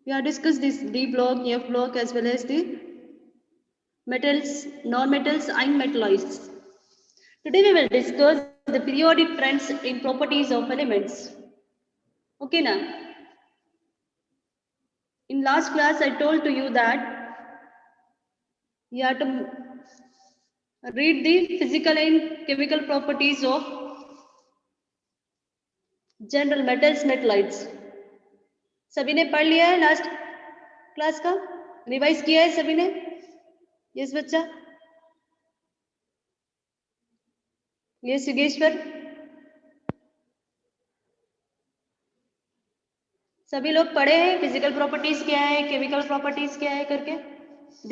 We have discussed this D block, F block, as well as the metals, non-metals, and metalloids. Today we will discuss the periodic trends in properties of elements. Okay, na? In last class, I told to you that you have to read the physical and chemical properties of general metals, metalloids. सभी ने पढ़ लिया है last class का? Revise किया है सभी ने? यस बच्चा? यस युगेश्वर? सभी लोग पढ़े हैं फिजिकल प्रॉपर्टीज क्या है, केमिकल प्रॉपर्टीज क्या है करके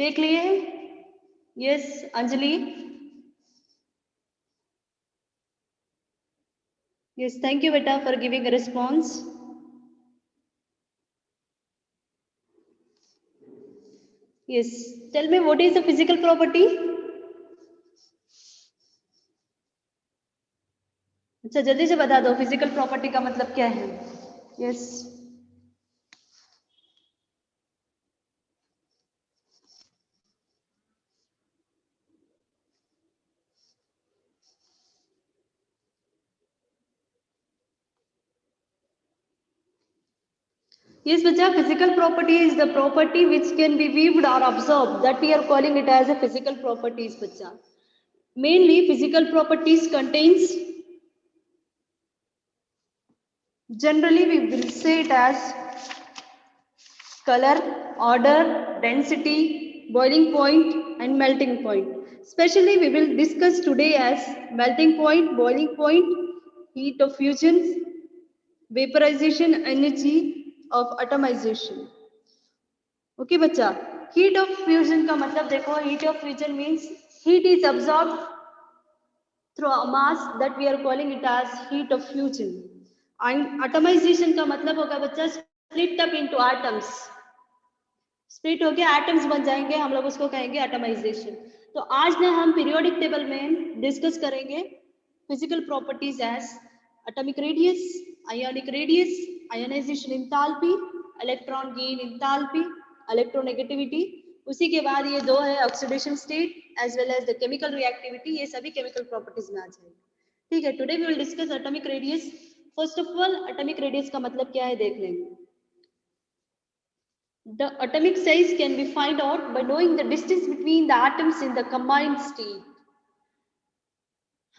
देख लिए हैं? Yes Anjali? Yes, thank you, Beta, for giving a response. Yes, tell me what is the physical property? अच्छा जल्दी से बता दो फिजिकल प्रॉपर्टी का मतलब क्या है? Yes. Yes, Bacha, physical property is the property which can be viewed or observed. That we are calling it as a physical properties, Bacha. Mainly, physical properties contains, generally we will say it as color, order, density, boiling point, and melting point. Especially, we will discuss today as melting point, boiling point, heat of fusion, vaporization, energy of atomization. Okay, बच्चा heat of fusion का मतलब देखो heat of fusion means heat is absorbed through a mass that we are calling it as heat of fusion and atomization का मतलब होगा बच्चा split up into atoms. Split होके atoms बन जाएंगे, हम लोग उसको कहेंगे एटमाइजेशन. तो आज ना हम पीरियोडिक टेबल में डिस्कस करेंगे physical properties as atomic radius, ionic radius, ionization enthalpy, electron gain enthalpy, electronegativity. उसी के बाद ये दो है oxidation state as well as the chemical reactivity. ये सभी केमिकल प्रॉपर्टीज में आ जाएंगे. ठीक है, today we will discuss atomic radius. First of all atomic radius का मतलब क्या है देख लेंगे. The atomic size can be found out by knowing the distance between the atoms in the combined state.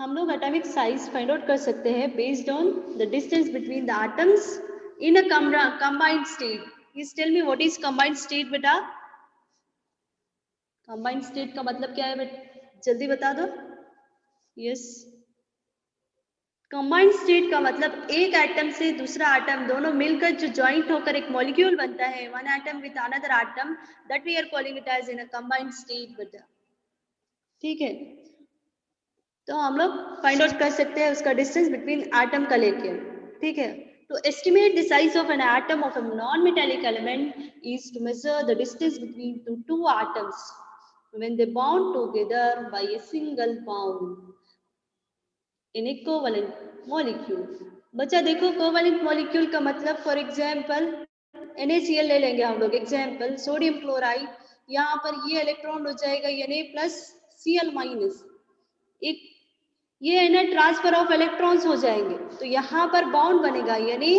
हम लोग atomic size find out कर सकते हैं based on the distance between the atoms in a combined state. Please tell me what is combined state बेटा? Combined state का मतलब क्या है बेटा? जल्दी बता दो. Yes. कंबाइंड स्टेट का मतलब एक एटम से दूसरा एटम दोनों मिलकर जो ज्वाइंट होकर एक मॉलिक्यूल बनता है, one atom with another atom, that we are calling it as in a combined state बेटा. ठीक है, तो हम लोग फाइंड आउट कर सकते हैं उसका डिस्टेंस बिटवीन एटम का लेके. ठीक है, to estimate the size of an atom of a non metallic element is to measure the distance between two atoms when they bound together by a single bond in a covalent molecule. बच्चा देखो covalent molecule का मतलब for example NaCl ले लेंगे हम लोग example, sodium chloride. यहाँ पर ये इलेक्ट्रॉन हो जाएगा Na+Cl-, एक ये है ना ट्रांसफर ऑफ इलेक्ट्रॉन्स हो जाएंगे. तो यहाँ पर बॉन्ड बनेगा Na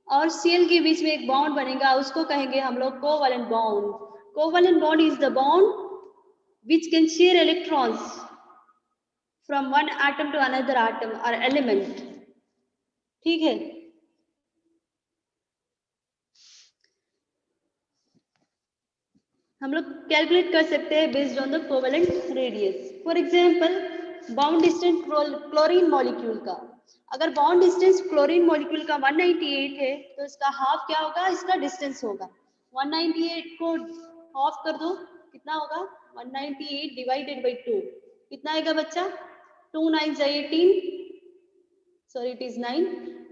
और Cl के बीच में एक बॉन्ड बनेगा, उसको कहेंगे हम लोग covalent bond. Covalent bond is the bond which can share electrons from one atom to another atom or element. ठीक है, हम लोग कैलकुलेट कर सकते हैं based on the covalent radius. For example bound distance chlorine molecule का, अगर bound distance chlorine molecule का 198 है तो इसका हाफ क्या होगा, इसका डिस्टेंस होगा. 198 को हाफ कर दो, कितना होगा? 198 डिवाइडेड बाई 2 कितना आएगा बच्चा? 2 9 18, sorry it is 9,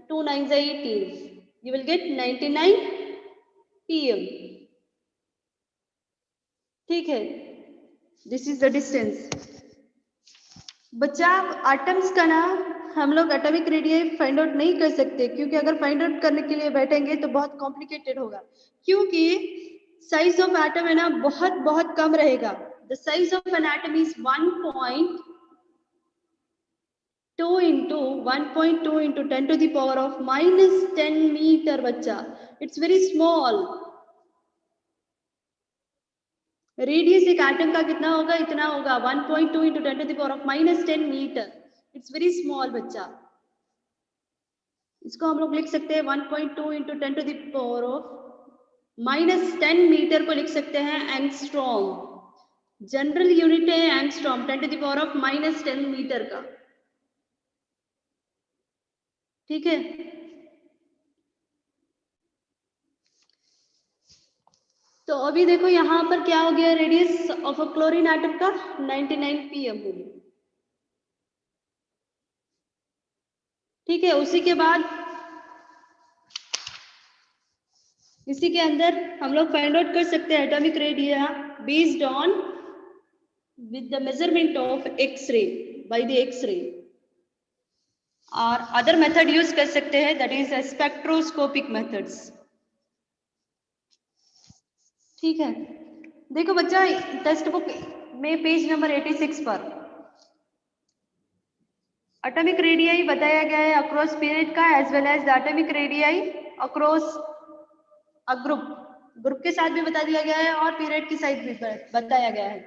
2 9 18, you will get 99 pm. ठीक है, दिस इज द डिस्टेंस. बच्चा एटम्स का ना हम लोग एटॉमिक रेडियस फाइंड आउट नहीं कर सकते, क्योंकि अगर फाइंड आउट करने के लिए बैठेंगे तो बहुत कॉम्प्लिकेटेड होगा, क्योंकि साइज ऑफ एटम है ना बहुत बहुत कम रहेगा। The size of an atom is 1.2 into 1.2 into 10 to the power of -10 metre बच्चा, इट्स वेरी स्मॉल। रेडियस एक एटम का कितना होगा, इतना होगा 1.2 into 10 to the power of -10 metre, it's very small बच्चा। इसको हम लोग लिख सकते हैं 1.2 into 10 to the power of -10 metre को लिख सकते हैं एंगस्ट्रॉम। जनरल यूनिट है angstrom, 10 to the power of -10 metre का, ठीक है। तो अभी देखो यहाँ पर क्या हो गया, radius of a chlorine atom का 99 pm, ठीक है। उसी के बाद इसी के अंदर हम लोग फाइंड आउट कर सकते हैं atomic radii based on with the measurement of x-ray by the x-ray, और अदर मेथड यूज कर सकते हैं, दैट इज स्पेक्ट्रोस्कोपिक मेथड्स, ठीक है। देखो बच्चा टेक्स्ट बुक में पेज नंबर 86 पर एटॉमिक रेडियाई बताया गया है अक्रॉस पीरियड का, as well as the atomic radii across a group के साथ भी बता दिया गया है और पीरियड के साथ भी बताया गया है।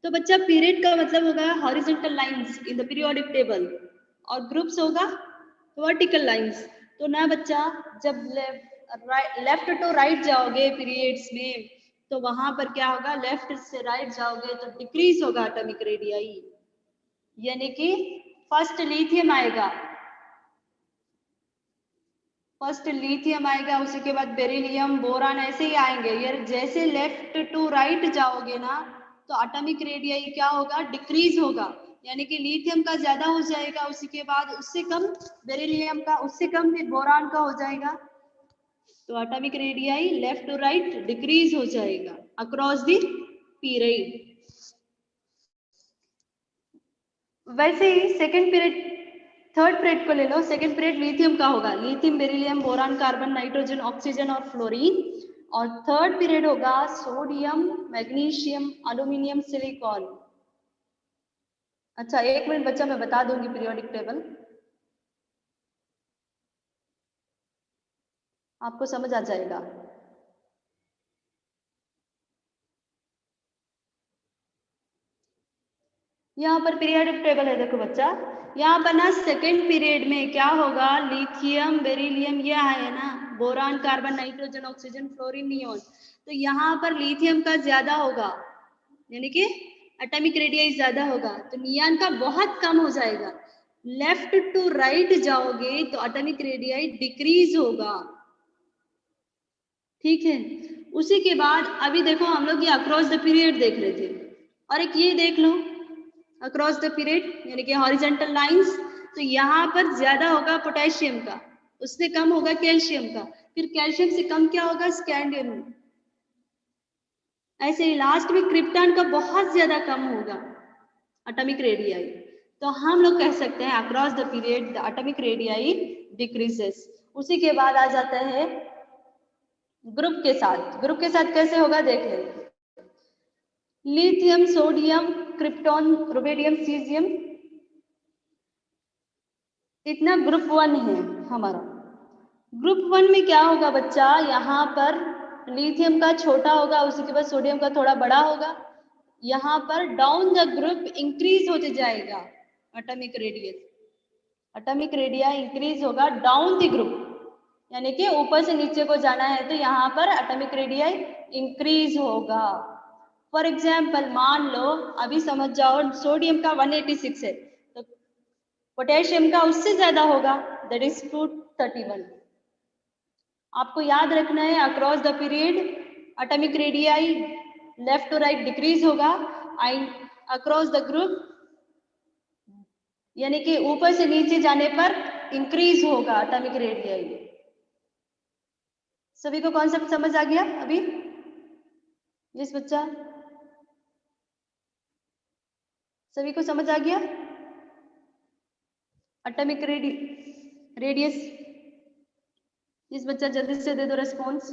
तो बच्चा पीरियड का मतलब होगा horizontal lines in the periodic table, और ग्रुप्स होगा वर्टिकल लाइंस। तो ना बच्चा जब लेफ्ट टू राइट जाओगे पीरियड्स में, तो वहां पर क्या होगा, लेफ्ट से राइट जाओगे तो डिक्रीज होगा एटॉमिक रेडियाई, यानी कि फर्स्ट लिथियम आएगा, फर्स्ट लिथियम आएगा, उसी के बाद बेरिलियम, बोरान, ऐसे ही आएंगे। यार जैसे लेफ्ट टू राइट जाओगे ना तो एटॉमिक रेडियाई क्या होगा, डिक्रीज होगा, यानी कि लिथियम का ज्यादा हो जाएगा, उसी के बाद उससे कम बेरिलियम का, उससे कम फिर बोरान का हो जाएगा। तो atomic radii left to right decrease हो जाएगा अक्रॉस द पीरियड। वैसे ही सेकेंड पीरियड, थर्ड पीरियड को ले लो, सेकेंड पीरियड लिथियम का होगा, lithium, beryllium, boron, carbon, nitrogen, oxygen और फ्लोरीन। और थर्ड पीरियड होगा सोडियम, मैग्नीशियम, एल्यूमिनियम, सिलिकॉन। अच्छा एक मिनट बच्चा, मैं बता दूंगी पीरियोडिक टेबल, आपको समझ आ जाएगा। यहाँ पर पीरियोडिक टेबल है, देखो बच्चा, यहाँ पर ना सेकेंड पीरियड में क्या होगा, लिथियम, बेरिलियम, ये है ना, boron, carbon, nitrogen, oxygen, fluorine, neon. तो यहाँ पर लिथियम का ज्यादा होगा, यानी कि एटॉमिक रेडियस ज्यादा होगा, तो नियॉन का बहुत कम हो जाएगा। लेफ्ट टू राइट जाओगे तो एटॉमिक रेडियस डिक्रीज होगा, ठीक है। उसी के बाद अभी देखो हम लोग ये अक्रॉस द पीरियड देख रहे थे, और एक ये देख लो अक्रॉस द पीरियड, यानी कि हॉरिजॉन्टल लाइंस। तो यहाँ पर ज्यादा होगा पोटेशियम का, उससे कम होगा कैल्शियम का, फिर कैल्शियम से कम क्या होगा, स्कैंडियम, ऐसे ही लास्ट में क्रिप्टॉन का बहुत ज्यादा कम होगा एटॉमिक रेडियाई। तो हम लोग कह सकते हैं across the period the atomic radii decreases. उसी के बाद आ जाता है ग्रुप के साथ, ग्रुप के साथ कैसे होगा देख लें, lithium, sodium, krypton, rubidium, caesium, इतना ग्रुप 1 है हमारा। ग्रुप 1 में क्या होगा बच्चा, यहाँ पर लिथियम का छोटा होगा, उसी के बाद सोडियम का थोड़ा बड़ा होगा, यहाँ पर डाउन द ग्रुप इंक्रीज होते जाएगा atomic radius, atomic radii increase होगा डाउन द ग्रुप, यानी कि ऊपर से नीचे को जाना है तो यहाँ पर एटॉमिक रेडिया इंक्रीज होगा। फॉर एग्जाम्पल मान लो, अभी समझ जाओ, सोडियम का 186 है, तो पोटेशियम का उससे ज्यादा होगा, दैट इज 231। आपको याद रखना है across the period atomic radii left to right decrease होगा, एंड अक्रॉस द ग्रुप यानी कि ऊपर से नीचे जाने पर इंक्रीज होगा एटॉमिक रेडियाई। सभी को कॉन्सेप्ट समझ आ गया अभी? यस बच्चा, सभी को समझ आ गया? Atomic radius. इस बच्चा जल्दी से दे दो response.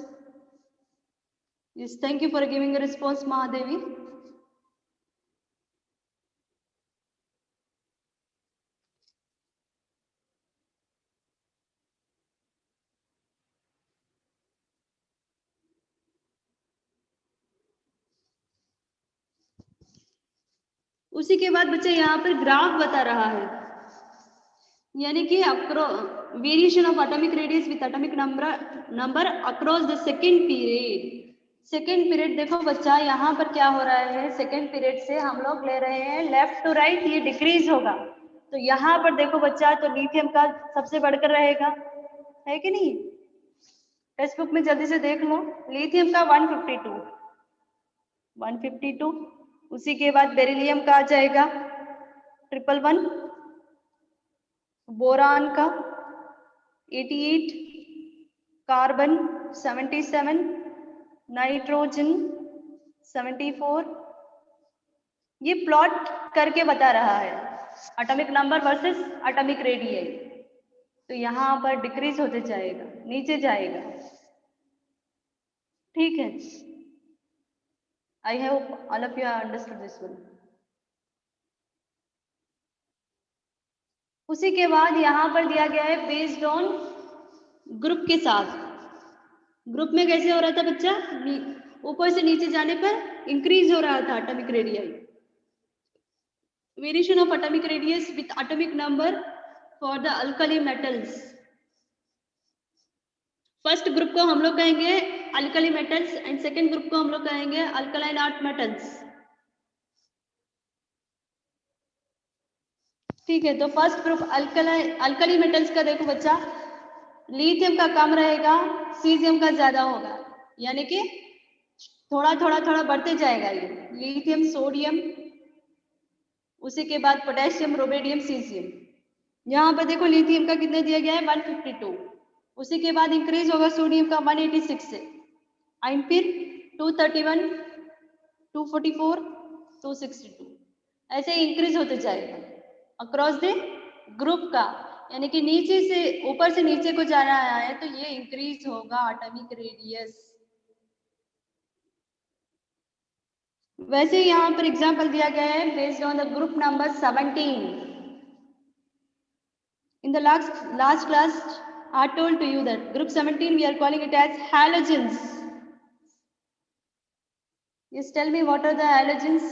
Yes, thank you for giving a response Mahadevi. उसी के बाद बच्चे यहाँ पर ग्राफ बता रहा है, यानी कि variation of atomic radius with atomic number across the second period. Second period देखो बच्चा यहाँ पर क्या हो रहा है, सेकेंड पीरियड से हम लोग ले रहे हैं लेफ्ट टू राइट, ये डिक्रीज होगा। तो यहाँ पर देखो बच्चा, तो लिथियम का सबसे बढ़कर रहेगा, है कि नहीं? टेक्स्ट बुक में जल्दी से देख लो, लिथियम का 152। उसी के बाद बेरिलियम का आ जाएगा 111, बोरान का 88, कार्बन 77, नाइट्रोजन 74। ये प्लॉट करके बता रहा है atomic number versus atomic radius. तो यहाँ पर डिक्रीज होते जाएगा, नीचे जाएगा, ठीक है। I hope all of you understood this one. उसी के बाद यहाँ पर दिया गया है बेस्ड ऑन ग्रुप के साथ। ग्रुप में कैसे हो रहा था बच्चा, ऊपर से नीचे जाने पर इंक्रीज हो रहा था atomic radius. Variation of atomic radius with atomic number for the alkali metals. First group को हम लोग कहेंगे alkali metals and second group को हम लोग कहेंगे अल्कलाइन अर्थ मेटल्स, ठीक है। तो फर्स्ट ग्रुप अल्कली मेटल्स का देखो बच्चा, लिथियम का कम रहेगा, सीजियम का ज्यादा होगा, यानी कि थोड़ा थोड़ा थोड़ा बढ़ते जाएगा ये, लिथियम, सोडियम, उसी के बाद पोटेशियम, रोबेडियम, सीजियम। यहाँ पर देखो लिथियम का कितने दिया गया है 152, उसी के बाद इंक्रीज होगा सोडियम का 186 से, एंड फिर 231, 244, 262, ऐसे इंक्रीज होते जाएगा अक्रॉस द ग्रुप का, यानी कि नीचे से ऊपर से नीचे को जा रहा है तो ये इंक्रीज होगा एटॉमिक रेडियस। वैसे यहाँ पर एग्जांपल दिया गया है based on the group number 17। In the last class, I told to you that group 17 we are calling it as halogens. Yes, tell me what are the halogens?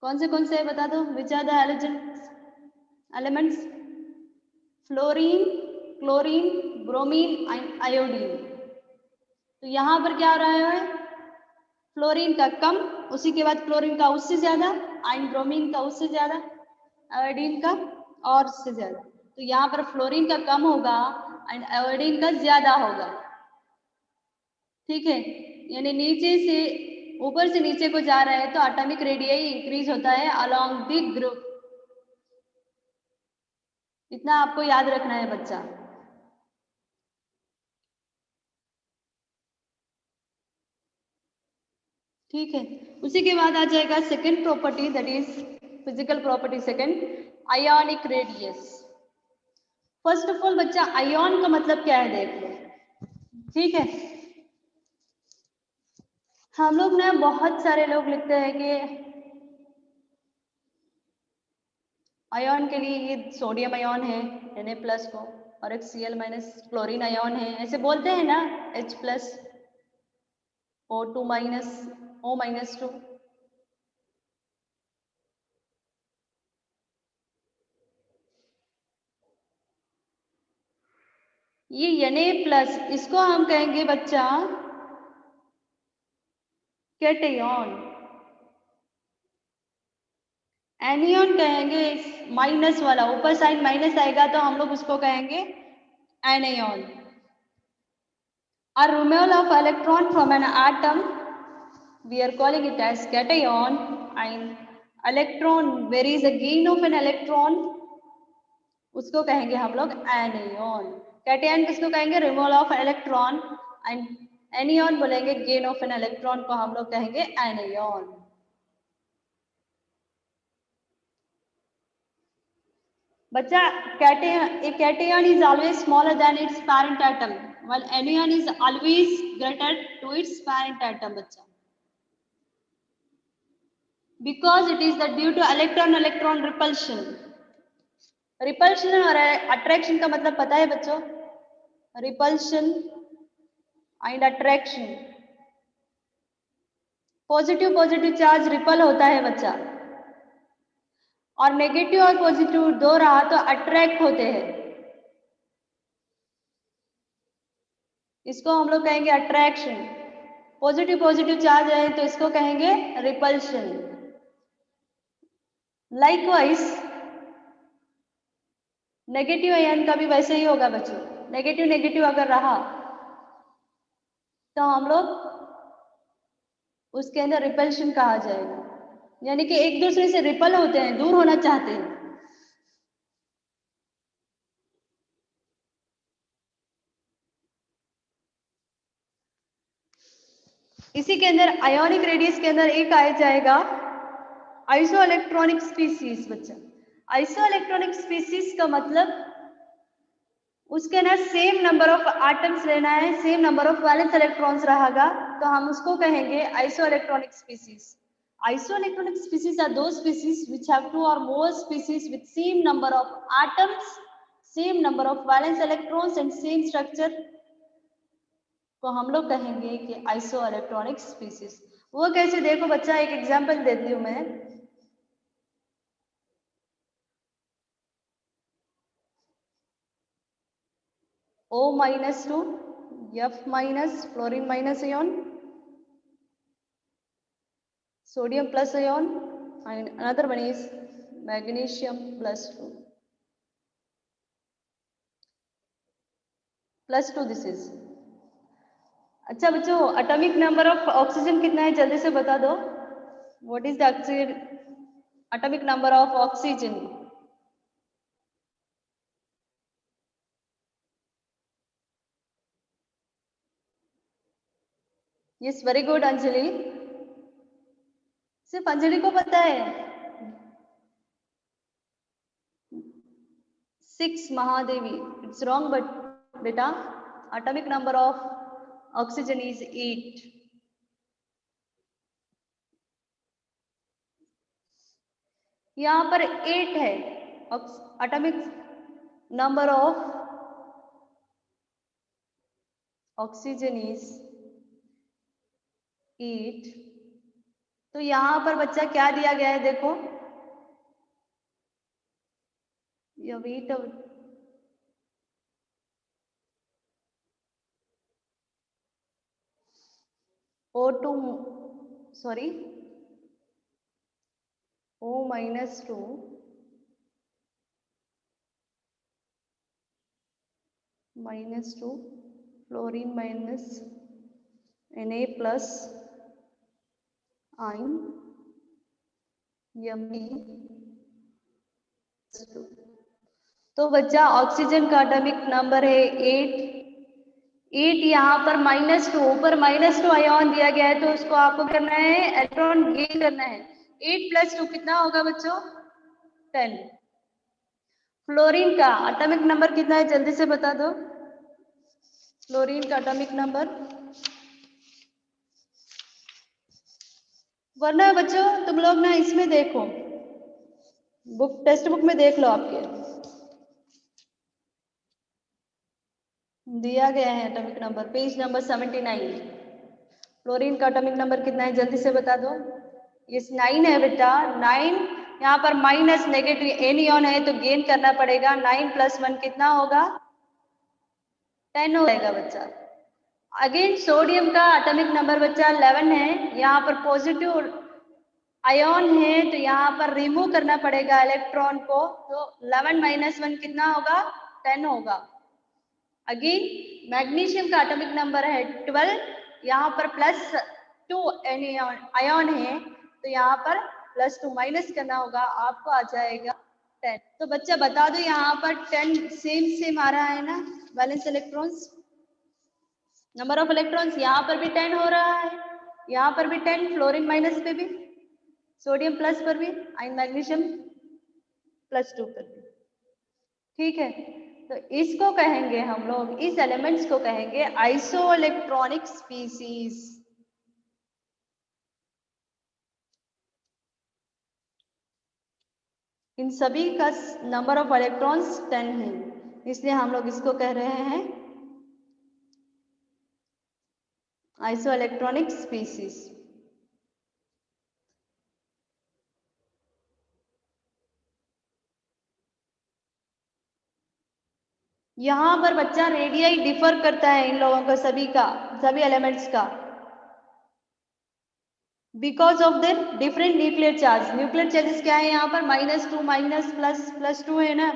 कौन से है बता दो, which are the halogen elements? Fluorine, chlorine, bromine and iodine. तो यहाँ पर क्या हो रहा है, फ्लोरीन का कम, उसी के बाद क्लोरीन का उससे ज्यादा, एंड ब्रोमीन का उससे ज्यादा, आयोडीन का और उससे ज्यादा। तो यहाँ पर फ्लोरीन का कम होगा एंड आयोडीन का ज्यादा होगा, ठीक है। यानी नीचे से ऊपर से नीचे को जा रहा है तो एटॉमिक रेडियस इंक्रीज होता है अलोंग द ग्रुप। इतना आपको याद रखना है बच्चा, ठीक है। उसी के बाद आ जाएगा second property, that is physical property second, ionic radius. First of all बच्चा आयोन का मतलब क्या है देख लो, ठीक है। हम लोग ना बहुत सारे लोग लिखते हैं कि आयोन के लिए ये सोडियम आयोन है Na+ को, और एक Cl- क्लोरीन आयोन है, ऐसे बोलते हैं ना, H+, O2-, O-2। ये Na+, इसको हम कहेंगे बच्चा कैटआयन, एनियन कहेंगे माइनस वाला, ऊपर साइड माइनस आएगा तो हम लोग उसको कहेंगे anion. A removal of electron from an atom we are calling it as cation, and electron, where is a gain of an electron, उसको कहेंगे हम लोग एनायन। कैटआयन किसको कहेंगे, removal of electron, and anion बोलेंगे गेन ऑफ एन इलेक्ट्रॉन को हम लोग कहेंगे एनायन। बच्चा cation is always smaller than its parent atom, while anion is always greater to its parent atom. बच्चा, because it is the due to electron repulsion. Repulsion और attraction का मतलब पता है बच्चों? Repulsion and attraction, positive charge ripple होता है बच्चा, और नेगेटिव और पॉजिटिव दो रहा तो अट्रैक्ट होते हैं। इसको हम लोग कहेंगे अट्रैक्शन। पॉजिटिव चार्ज है तो इसको कहेंगे रिपल्शन। लाइकवाइज नेगेटिव आयन का भी वैसे ही होगा बच्चों। नेगेटिव अगर रहा तो हम लोग उसके अंदर रिपल्शन कहा जाएगा, यानी कि एक दूसरे से रिपल होते हैं, दूर होना चाहते हैं। इसी के अंदर आयोनिक रेडियस के अंदर एक आ जाएगा आइसो इलेक्ट्रॉनिक स्पीसीज। बच्चा, आइसो इलेक्ट्रॉनिक स्पीसीज का मतलब उसके अंदर सेम नंबर ऑफ एटम्स लेना है, same number of valence electrons रहेगा, तो हम उसको कहेंगे iso electronic species. Isoelectronic species are those species which have two or more species with same number of atoms, same number of valence electrons and same structure को हम लोग कहेंगे कि isoelectronic species। वो कैसे, देखो बच्चा, एक एग्जांपल देती हूँ मैं। O- to F- fluorine minus ion, sodium plus ion, and another one is magnesium +2 this is। अच्छा बच्चों, एटॉमिक नंबर ऑफ ऑक्सीजन कितना है जल्दी से बता दो। What is the atomic number of oxygen? Yes, very good Anjali. सिर्फ अंजलि को पता है। 6 महादेवी, इट्स रॉन्ग बट बेटा atomic number of oxygen is 8। यहाँ पर 8 है। Atomic number of oxygen is 8। तो यहाँ पर बच्चा क्या दिया गया है देखो, या wait O2 sorry O-2 -2 fluorine minus Na plus ion Me2। तो बच्चा ऑक्सीजन का एटॉमिक नंबर है 8। यहाँ पर -2, ऊपर -2 आयोन दिया गया है तो उसको आपको करना है इलेक्ट्रॉन गेन करना है। 8 + 2 कितना होगा बच्चों? 10। फ्लोरीन का एटॉमिक नंबर कितना है जल्दी से बता दो। फ्लोरीन का एटॉमिक नंबर, वरना बच्चों तुम लोग ना इसमें देखो, बुक टेक्स्ट बुक में देख लो, आपके दिया गया है atomic number, page number 79। Fluorine का एटॉमिक नंबर कितना है जल्दी से बता दो। ये 9 है बेटा, 9। यहाँ पर माइनस नेगेटिव एनियन है तो गेन करना पड़ेगा। 9 + 1 कितना होगा? 10 हो जाएगा बच्चा। अगेन सोडियम का एटॉमिक नंबर बच्चा 11 है। यहाँ पर पॉजिटिव आयोन है तो यहाँ पर रिमूव करना पड़ेगा इलेक्ट्रॉन को, तो 11 - 1 कितना होगा? 10 होगा। अगेन मैग्नीशियम का एटॉमिक नंबर है 12। यहाँ पर +2 आयोन है तो यहाँ पर +2 माइनस करना होगा, आपको आ जाएगा 10। तो बच्चा बता दो, यहाँ पर 10 सेम आ रहा है ना valence electrons, number of electrons यहाँ पर भी 10 हो रहा है, यहाँ पर भी 10, फ्लोरीन माइनस पे भी, सोडियम प्लस पर भी, एंड मैग्नीशियम +2 पर भी। ठीक है, तो इसको कहेंगे हम लोग, इस एलिमेंट्स को कहेंगे आइसोइलेक्ट्रॉनिक स्पीसीज। इन सभी का नंबर ऑफ इलेक्ट्रॉन्स 10 है, इसलिए हम लोग इसको कह रहे हैं आइसोइलेक्ट्रॉनिक स्पीसीज। यहां पर बच्चा रेडियाई डिफर करता है इन लोगों का, सभी का, सभी एलिमेंट्स का, because of their different nuclear charge. Nuclear charges क्या है यहाँ पर, -2 माइनस प्लस 2 है ना,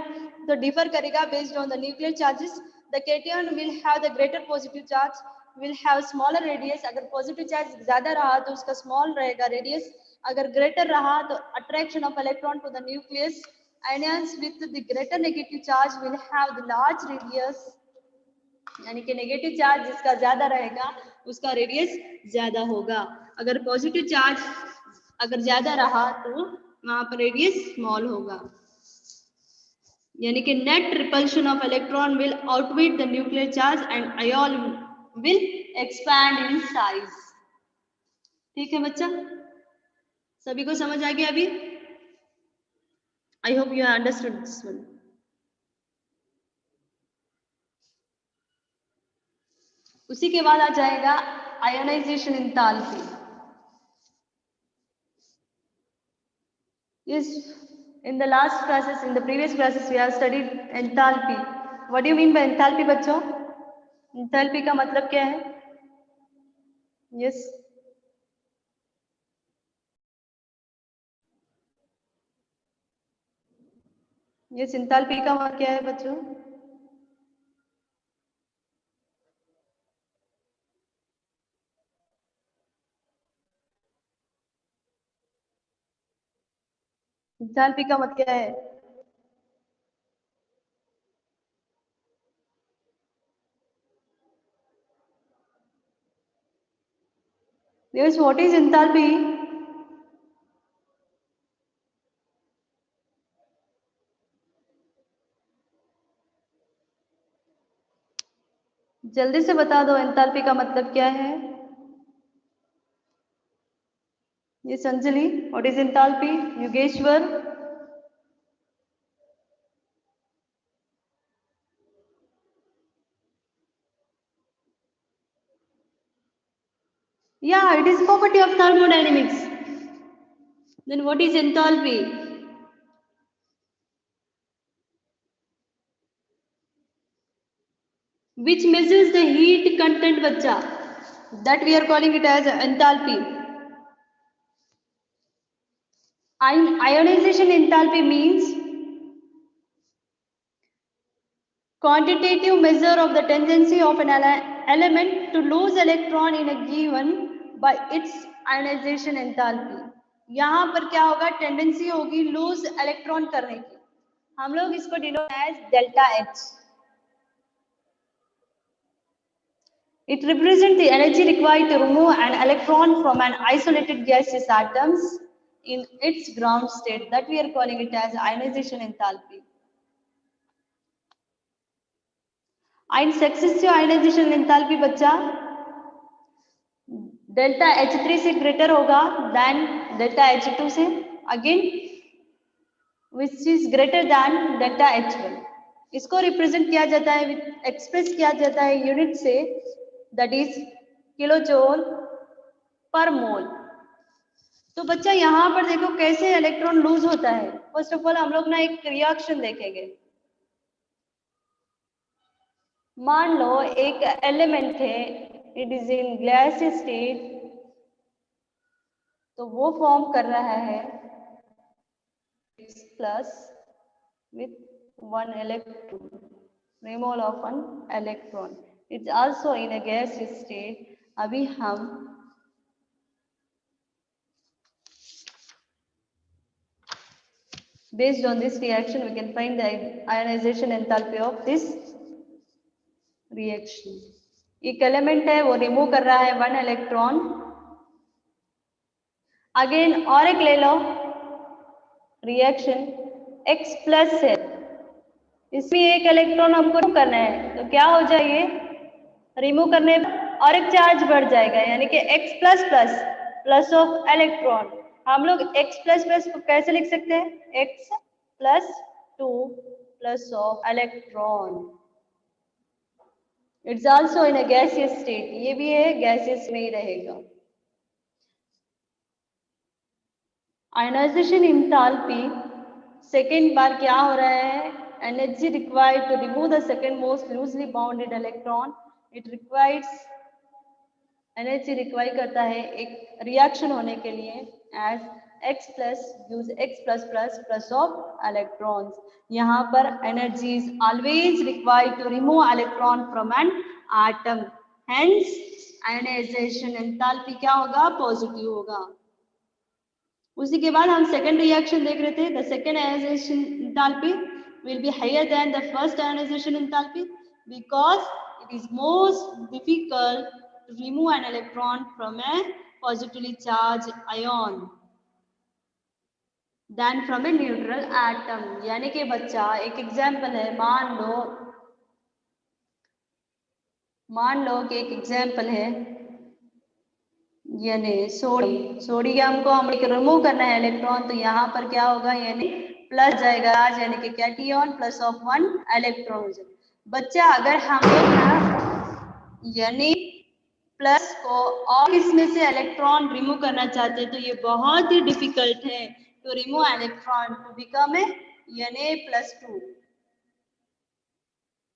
तो डिफर करेगा based on the nuclear charges. The cation will have the greater positive charge, will have smaller radius. अगर पॉजिटिव चार्ज ज्यादा रहा तो उसका स्मॉल रहेगा रेडियस, अगर ग्रेटर रहा तो attraction of electron to the nucleus. Ions with the greater negative charge will have the large radius, यानी कि नेगेटिव चार्ज जिसका ज्यादा रहेगा उसका रेडियस ज्यादा होगा। अगर पॉजिटिव चार्ज अगर ज्यादा रहा तो वहां पर रेडियस स्मॉल होगा, यानी कि net repulsion of electron will outweigh the nuclear charge and ion will expand in size. ठीक है बच्चा, सभी को समझ आ गया अभी? I hope you understood this one. उसी के बाद आ जाएगा ionisation enthalpy. Yes, in the last classes, in the previous classes, we have studied enthalpy. What do you mean by enthalpy, बच्चों? Enthalpy का मतलब क्या है? Yes. Yes, enthalpy का मतलब क्या है बच्चों? enthalpy का मतलब क्या है? Yes, what is enthalpy? जल्दी से बता दो enthalpy का मतलब क्या है? Yes, Anjali, what is enthalpy? Yugeshwar, yeah, it is property of thermodynamics. Then what is enthalpy? Which measures the heat content, बच्चा, that we are calling it as enthalpy. Ionization enthalpy means quantitative measure of the tendency of an element to lose electron in a given by its ionization enthalpy. यहाँ पर क्या होगा, tendency होगी loose electron करने की, हम लोग इसको denote as delta H. It represents the energy required to remove an electron from an isolated gaseous atoms in its ground state, that we are calling it as ionization enthalpy. And successive ionization enthalpy बच्चा delta H3 से greater होगा then delta H2 से, again which is greater than delta H1। इसको represent किया जाता है, express किया जाता है यूनिट से, दैट इज किलो जूल पर मोल। तो बच्चा यहाँ पर देखो कैसे इलेक्ट्रॉन लूज होता है। फर्स्ट ऑफ ऑल हम लोग ना एक रिएक्शन देखेंगे। मान लो एक एलिमेंट है, it is in gas state, तो वो फॉर्म कर रहा है plus with 1 electron, removal of an electron. It's also in a gas state. अभी हम based on this reaction we can find the ionization enthalpy of this reaction. एक element है वो रिमूव कर रहा है 1 इलेक्ट्रॉन, अगेन और एक ले लो रिएक्शन X प्लस है, इसमें एक इलेक्ट्रॉन हमको remove करना है, तो क्या हो जाएगी, रिमूव करने और एक चार्ज बढ़ जाएगा, यानी कि x plus plus plus of electron. हम लोग x प्लस प्लस को कैसे लिख सकते हैं, x plus 2 plus of electron. It's also in a gaseous state, ये भी है गैसियस में ही रहेगा। आयनाइजेशन एंथैल्पी, सेकेंड बार क्या हो रहा है, energy required to remove the second most loosely bounded electron, it requires, energy require करता है एक रिएक्शन होने के लिए, as x plus use x plus plus plus of electrons. यहाँ पर energy is always required to remove electron from an atom, hence ionization enthalpy क्या होगा, पॉजिटिव होगा। उसी के बाद हम सेकेंड रिएक्शन देख रहे थे, the second ionization enthalpy will be higher than the first ionization enthalpy because it is most difficult to remove an electron from a positively charged ion than from a neutral atom। यानी कि बच्चा एक example है, मान लो कि एक example है, यानी सोडियम को हम रिमूव करना है इलेक्ट्रॉन, तो यहाँ पर क्या होगा, यानी प्लस जाएगा, यानी कि कैटियन प्लस ऑफ 1 इलेक्ट्रॉन। बच्चा अगर हम लोग ना यानी प्लस को और इसमें से इलेक्ट्रॉन रिमूव करना चाहते हैं, तो ये बहुत ही डिफिकल्ट है to remove electron to become a यानी प्लस 2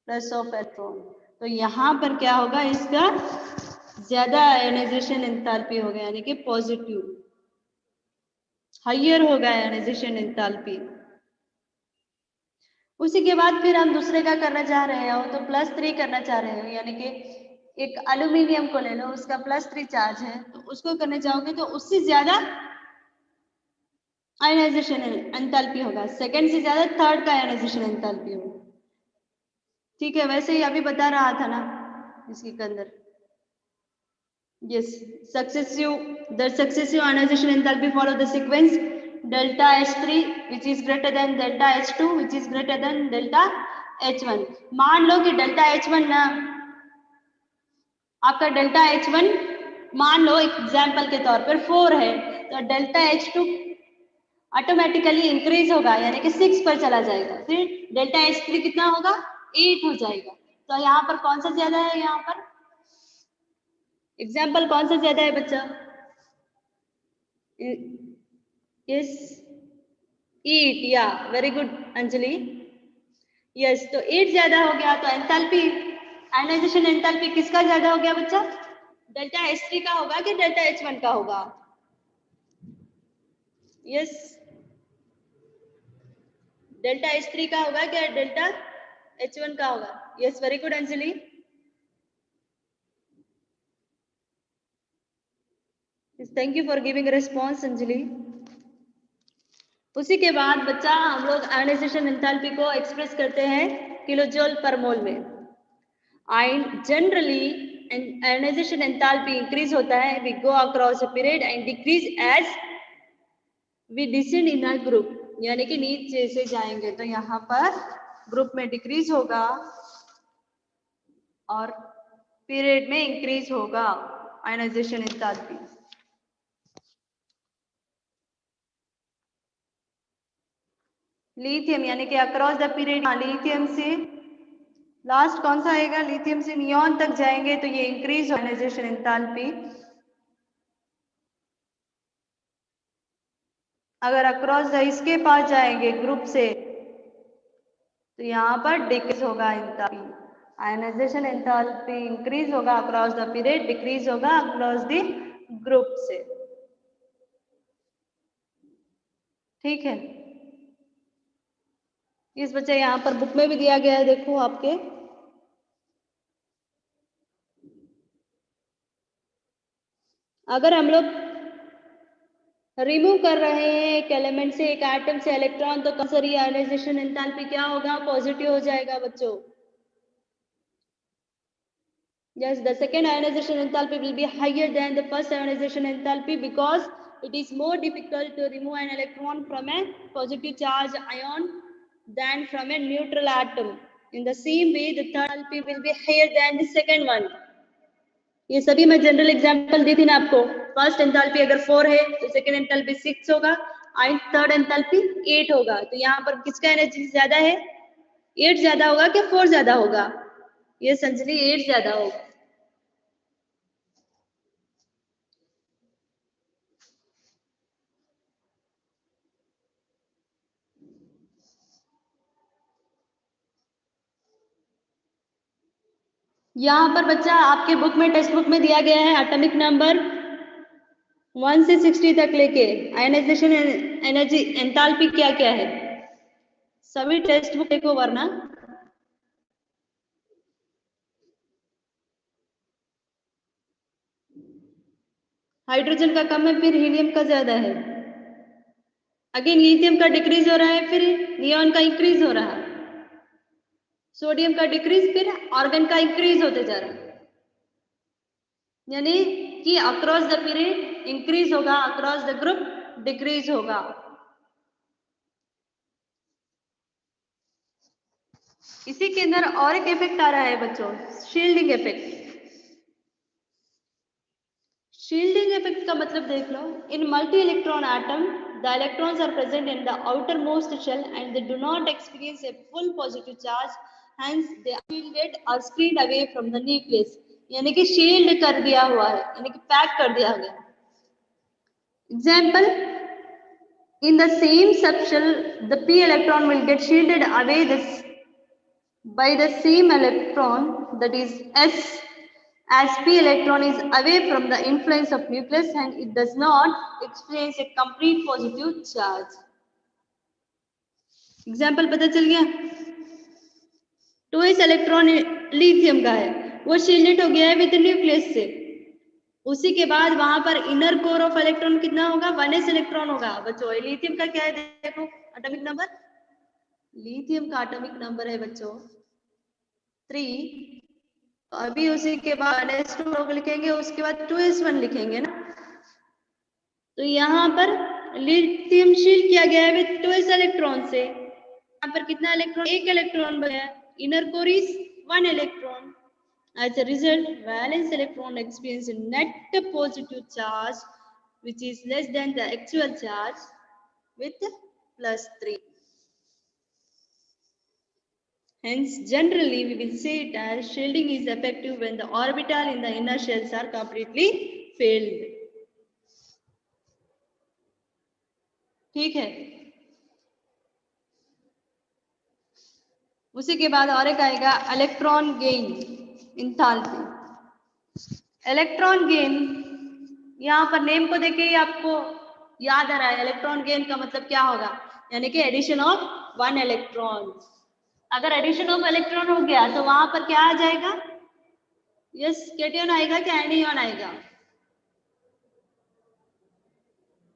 प्लस ऑफ इलेक्ट्रॉन। तो यहाँ पर क्या होगा, इसका ज्यादा आयनाइजेशन एंथैल्पी होगा, यानी कि पॉजिटिव हाइयर होगा आयनाइजेशन एंथैल्पी। उसी के बाद फिर हम दूसरे का करना चाह रहे हो, तो +3 करना चाह रहे हो, यानी कि एक एल्यूमिनियम को ले लो, उसका +3 चार्ज है, तो उसको करना चाहोगे तो उससे ज्यादा आयनाइजेशन एंथैल्पी होगा, सेकंड से ज्यादा थर्ड का आयनाइजेशन एंथैल्पी होगा। ठीक है, वैसे ही अभी बता रहा था ना इसके अंदर, yes, the successive ionization enthalpy follow the sequence delta H3 which is greater than delta H2 which is greater than delta H1। मान लो कि डेल्टा H1 ना, आपका डेल्टा H1 मान लो एग्जाम्पल के तौर पर 4 है, तो डेल्टा H2 ऑटोमेटिकली इंक्रीज होगा, यानी कि 6 पर चला जाएगा, फिर डेल्टा H3 कितना होगा, 8 हो जाएगा। तो यहाँ पर कौन सा ज्यादा है, यहाँ पर एग्जाम्पल कौन सा ज्यादा है बच्चा, यस 8, या वेरी गुड अंजलि, यस। तो 8 ज्यादा हो गया, तो एंथैल्पी आयनाइजेशन एंथैल्पी किसका ज्यादा हो गया बच्चा, डेल्टा H3 का होगा कि डेल्टा H1 का होगा, यस डेल्टा H3 का होगा क्या डेल्टा H1 का होगा, yes very good Anjali. Thank you for giving response Anjali. उसी के बाद बच्चा हम लोग आयनाइजेशन एंथैल्पी को एक्सप्रेस करते हैं किलोजूल पर मोल में। जनरली आयनाइजेशन एंथैल्पी इंक्रीज होता है, we go across a period and decrease as we descend in a group, यानी कि नीचे से जाएंगे, तो यहाँ पर ग्रुप में डिक्रीज होगा और पीरियड में इंक्रीज होगा आयनाइजेशन एंथैल्पी। लिथियम यानी कि अक्रॉस द पीरियड, लिथियम से लास्ट कौन सा आएगा, लिथियम से नियॉन तक जाएंगे, तो ये इंक्रीज आयनाइजेशन एंथैल्पी। अगर अक्रॉस द इसके पास जाएंगे ग्रुप से, तो यहाँ पर डिक्रीज होगा एंथैल्पी, आयनाइजेशन एंथैल्पी इंक्रीज होगा अक्रॉस द पीरियड, डिक्रीज होगा अक्रॉस द ग्रुप से। ठीक है, इस बच्चे यहाँ पर बुक में भी दिया गया है, देखो आपके, अगर हम लोग रिमूव कर रहे हैं एक एलिमेंट से, एक एटम से इलेक्ट्रॉन, तो कंपल्सरी आयनाइजेशन एंथैल्पी क्या होगा, पॉजिटिव हो जाएगा बच्चों। Yes, the second ionization enthalpy will be higher than the first ionization enthalpy because it is more difficult to remove an electron from a positive charge ion than from a neutral atom. In the same way, the third enthalpy will be higher than the second one. ये सभी मैं general example दी थी ना आपको. First enthalpy अगर 4 है तो second enthalpy 6 होगा और थर्ड एंथैल्पी 8 होगा. तो यहाँ पर किसका एनर्जी ज्यादा है? 8 ज्यादा होगा क्या 4 ज्यादा होगा? ये संजली 8 ज्यादा होगा. यहाँ पर बच्चा आपके बुक में टेक्स्ट बुक में दिया गया है एटॉमिक नंबर 1 से 60 तक लेके आयनाइजेशन एनर्जी एंथैल्पी क्या क्या है सभी टेक्स्ट बुक देखो वरना. हाइड्रोजन का कम है फिर हीलियम का ज्यादा है. अगेन लिथियम का डिक्रीज हो रहा है फिर नियॉन का इंक्रीज हो रहा है. सोडियम का डिक्रीज फिर ऑर्गन का इंक्रीज होते जा रहा है. यानी कि अक्रॉस द पीरियड इंक्रीज होगा अक्रॉस द ग्रुप डिक्रीज होगा. इसी के अंदर और एक इफेक्ट आ रहा है बच्चों शील्डिंग इफेक्ट. शील्डिंग इफेक्ट का मतलब देख लो. In multi electron atom the electrons are present in the outermost shell and they do not experience a full positive charge, hence they are shielded or screened away from the nucleus. यानी कि shield कर दिया हुआ है यानी कि pack कर दिया गया. Example, in the same subshell the p electron will get shielded away by the same electron, that is s, as p electron is away from the influence of nucleus and it does not experience a complete positive charge. Example पता चल गया. 2s electron lithium का है वो shielded हो गया है with nucleus से. उसी के बाद वहां पर इनर कोर ऑफ इलेक्ट्रॉन कितना होगा 1s इलेक्ट्रॉन होगा. बच्चों लिथियम का क्या है देखो एटॉमिक नंबर. लिथियम का एटॉमिक नंबर है बच्चों 3. तो अभी उसी के बाद S2 लिखेंगे उसके बाद 2s1 लिखेंगे ना. तो यहाँ पर लिथियम शील्ड किया गया है विद 2s इलेक्ट्रॉन से. यहाँ पर कितना इलेक्ट्रॉन एक इलेक्ट्रॉन बचा. Inner core is 1 electron. As a result, valence electron experience a net positive charge which is less than the actual charge with +3. Hence, generally we will say it as shielding is effective when the orbital in the inner shells are completely filled. ठीक है. उसी के बाद और एक आएगा electron gain enthalpy. Electron gain यहाँ पर नेम को देख के ही आपको याद आ रहा है इलेक्ट्रॉन गेन का मतलब क्या होगा यानी कि एडिशन ऑफ 1 इलेक्ट्रॉन. अगर एडिशन ऑफ इलेक्ट्रॉन हो गया तो वहां पर क्या आ जाएगा. यस कैटायन आएगा क्या एनियन आएगा.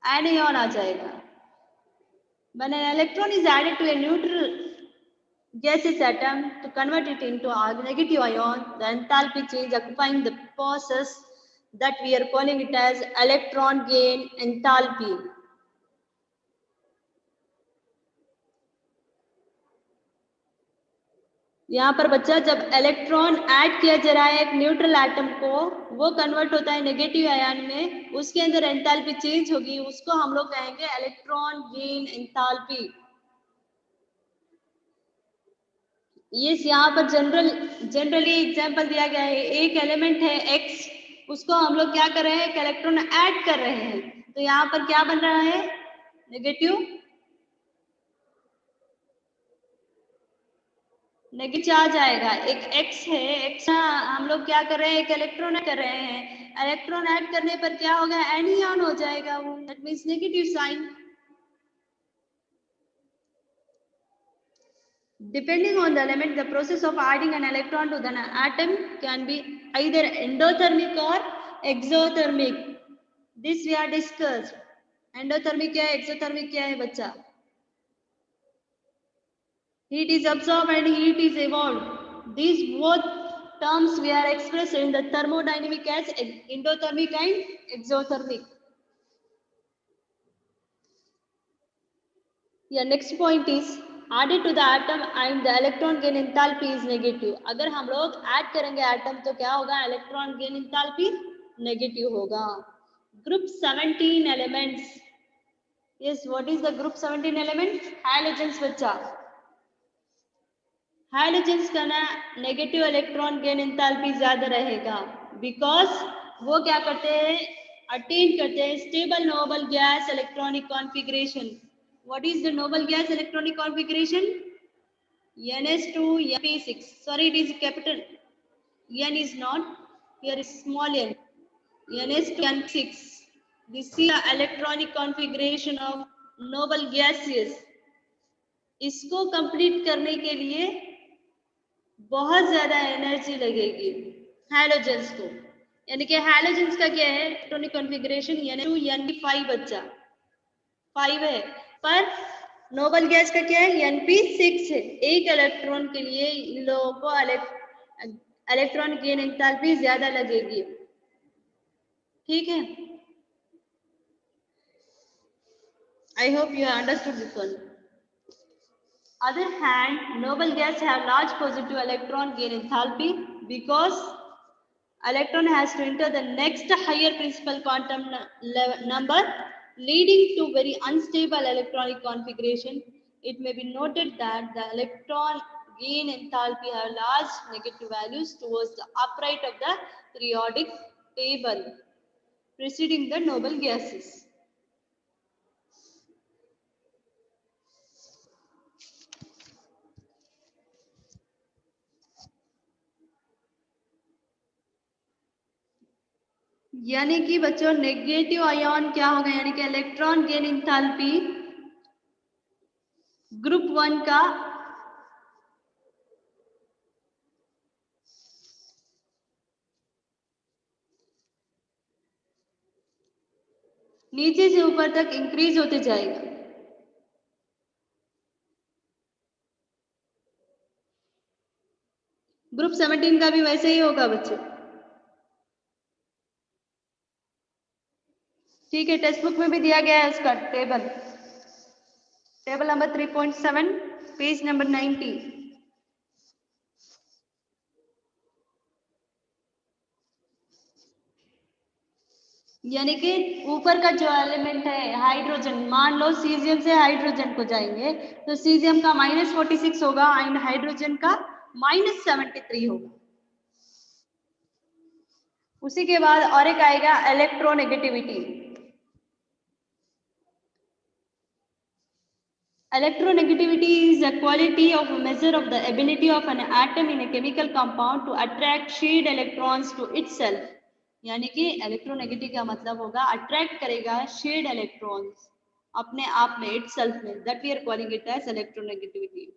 एनियन आ जाएगा. When an electron is added to a neutral gaseous atom to convert it into a negative ion, the enthalpy change occupying the process that we are calling it as electron gain enthalpy. यहाँ पर बच्चा जब electron add किया जा रहा है एक neutral atom को वो कन्वर्ट होता है नेगेटिव आयन में. उसके अंदर एंथैल्पी चेंज होगी उसको हम लोग कहेंगे इलेक्ट्रॉन गेन एंथैल्पी. ये यहाँ पर जनरली एग्जांपल दिया गया है. एक एलिमेंट है x उसको हम लोग क्या कर रहे हैं एक इलेक्ट्रॉन ऐड कर रहे हैं. तो यहाँ पर क्या बन रहा है नेगेटिव चार्ज आएगा. एक x है x हम लोग क्या कर रहे हैं एक इलेक्ट्रॉन कर रहे हैं. इलेक्ट्रॉन ऐड करने पर क्या होगा एनियन हो जाएगा वो. That means negative sign. Depending on the element, the process of adding an electron to the atom can be either endothermic or exothermic. This we have discussed. Endothermic क्या है exothermic क्या है बच्चा. Heat is absorbed and heat is evolved. These both terms we are expressed in the thermodynamic as endothermic and exothermic. Yeah, next point is added to the atom and the electron gain enthalpy is negative. अगर हम लोग add करेंगे atom तो क्या होगा, electron gain enthalpy negative होगा. Group 17 elements. Yes, what is the group 17 element? Halogens बच्चा. Halogens का ना नेगेटिव इलेक्ट्रॉन गेन एंथैल्पी ज्यादा रहेगा, बिकॉज वो क्या करते हैं, अटेन करते हैं stable noble gas electronic configuration. What is the noble gas electronic configuration? NS2 P6. Sorry, it is capital. N is not. Here is small n. NS2 N6. This is the electronic configuration of noble gases. इसको complete करने के लिए बहुत ज्यादा energy लगेगी halogens को. यानी कि हैलोजेंस का क्या है, इलेक्ट्रॉनिक कॉन्फ़िगरेशन N2 N5 बच्चा 5 है, पर नोबल गैस का क्या है, Np6 है. एक इलेक्ट्रॉन के लिए इन लोगों को इलेक्ट्रॉन गेन एंथैल्पी ज्यादा लगेगी. ठीक है, I hope you understood this one. Other hand, noble gas have large positive electron gain enthalpy because electron has to enter the next higher principal quantum number, leading to very unstable electronic configuration. It may be noted that the electron gain enthalpy have large negative values towards the upright of the periodic table preceding the noble gases. यानी कि बच्चों negative ion क्या होगा, यानी कि electron gain enthalpy group 1 का नीचे से ऊपर तक इंक्रीज होते जाएगा. ग्रुप 17 का भी वैसे ही होगा बच्चों. ठीक है, टेक्स्ट बुक में भी दिया गया है उसका टेबल नंबर 3.7 पेज नंबर 90. यानी कि ऊपर का जो एलिमेंट है हाइड्रोजन, मान लो सीजियम से हाइड्रोजन को जाएंगे तो सीजियम का -46 होगा एंड हाइड्रोजन का -73 होगा. उसी के बाद और एक आएगा electronegativity. Electronegativity is a quality of a measure of the ability of an atom in a chemical compound to attract shared electrons to itself. यानी कि इलेक्ट्रोनेगेटिव का मतलब होगा अट्रैक्ट करेगा शेड इलेक्ट्रॉन्स अपने आप में, itself में. That we are calling it as electronegativity.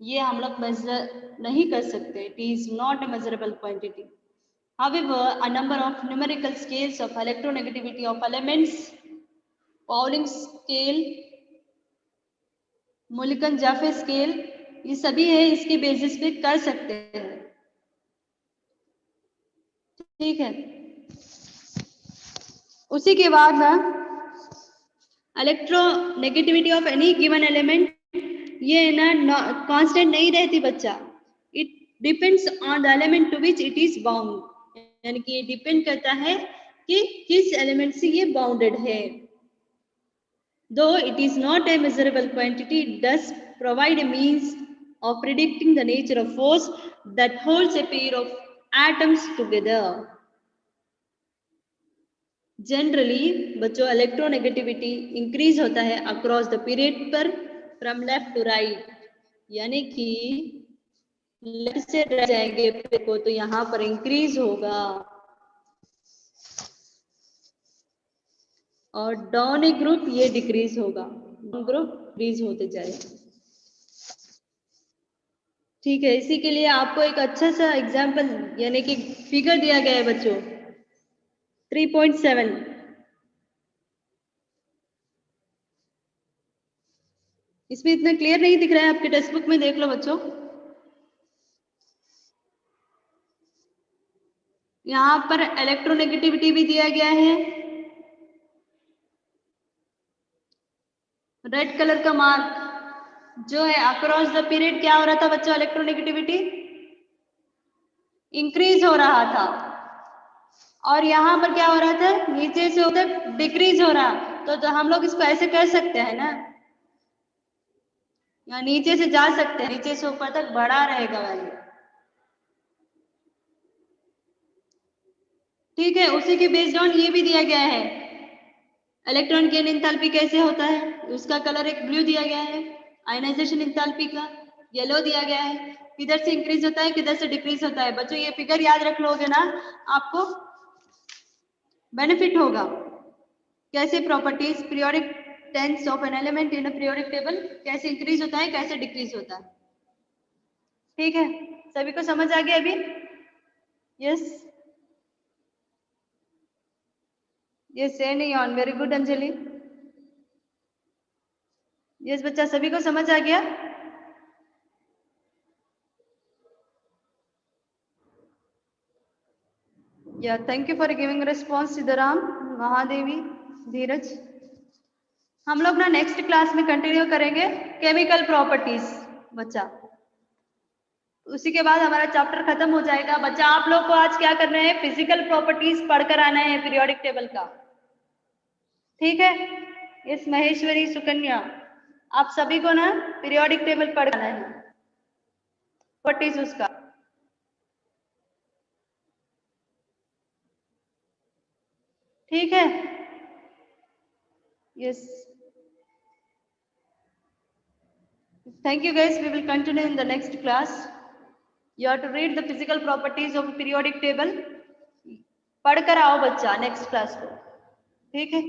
ये हम लोग मेजर नहीं कर सकते. It is not a measurable quantity. However, a number of numerical scales of electronegativity of elements, Pauling scale, Mulliken Jaffe scale, ये सभी है इसके बेसिस पे कर सकते हैं. ठीक है, उसी के बाद ना electronegativity of any given element, ये ना कांस्टेंट नहीं रहती बच्चा. It depends on the element to which it is bound. यानी कि ये डिपेंड करता है कि किस एलिमेंट से ये बाउंडेड है. Though it is not a measurable quantity, it does provide a means of predicting the nature of force that holds a pair of atoms together. Generally, बच्चों इलेक्ट्रोनेगेटिविटी इंक्रीज होता है अक्रॉस द पीरियड पर from left to right. यानी कि left से right जाएंगे को तो यहाँ पर इंक्रीज होगा और डाउन ए ग्रुप ये डिक्रीज होगा, ग्रुप डिक्रीज होते जाएगा. ठीक है, इसी के लिए आपको एक अच्छा सा एग्जांपल यानी कि फिगर दिया गया है बच्चों 3.7. इसमें इतना क्लियर नहीं दिख रहा है, आपके टेक्स्ट बुक में देख लो बच्चों. यहाँ पर इलेक्ट्रोनेगेटिविटी भी दिया गया है, रेड कलर का मार्क जो है अक्रॉस द पीरियड क्या हो रहा था बच्चों, इलेक्ट्रोनेगेटिविटी इंक्रीज हो रहा था, और यहाँ पर क्या हो रहा था, नीचे से ऊपर डिक्रीज हो रहा। तो हम लोग इसको ऐसे कर सकते हैं ना, या नीचे से जा सकते हैं, नीचे से ऊपर तक बढ़ा रहेगा वैल्यू। ठीक है, उसी के बेस्ड ऑन ये भी दिया गया है, इलेक्ट्रॉन गेन एंथैल्पी कैसे होता है, उसका कलर एक ब्लू दिया गया है, आयनाइजेशन एंथैल्पी का येलो दिया गया है, किधर से इंक्रीज होता है किधर से डिक्रीज होता है। बच्चों ये फिगर याद रख लोगे ना, आपको बेनिफिट होगा। कैसे properties, periodic trends of an element in a periodic table कैसे इंक्रीज होता है कैसे डिक्रीज होता है। ठीक है, सभी को समझ आ गया अभी? यस यस, नहीं ऑन, वेरी गुड अंजलि। यस बच्चा, सभी को समझ आ गया? या thank you for giving response Sitaram, Mahadevi, Dhiraj. हम लोग ना नेक्स्ट क्लास में कंटिन्यू करेंगे केमिकल प्रॉपर्टीज बच्चा, उसी के बाद हमारा चैप्टर खत्म हो जाएगा। बच्चा आप लोग को आज क्या करना है, फिजिकल प्रॉपर्टीज पढ़कर आना है पीरियोडिक टेबल का। ठीक है, यस महेश्वरी, सुकन्या, आप सभी को ना पीरियोडिक टेबल पढ़ना है, प्रॉपर्टीज उसका। ठीक है, yes, thank you guys, we will continue in the next class. You have to read the physical properties of periodic table, पढ़कर आओ बच्चा नेक्स्ट क्लास को। ठीक है,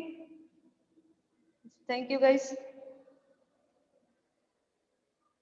थैंक यू गाइस।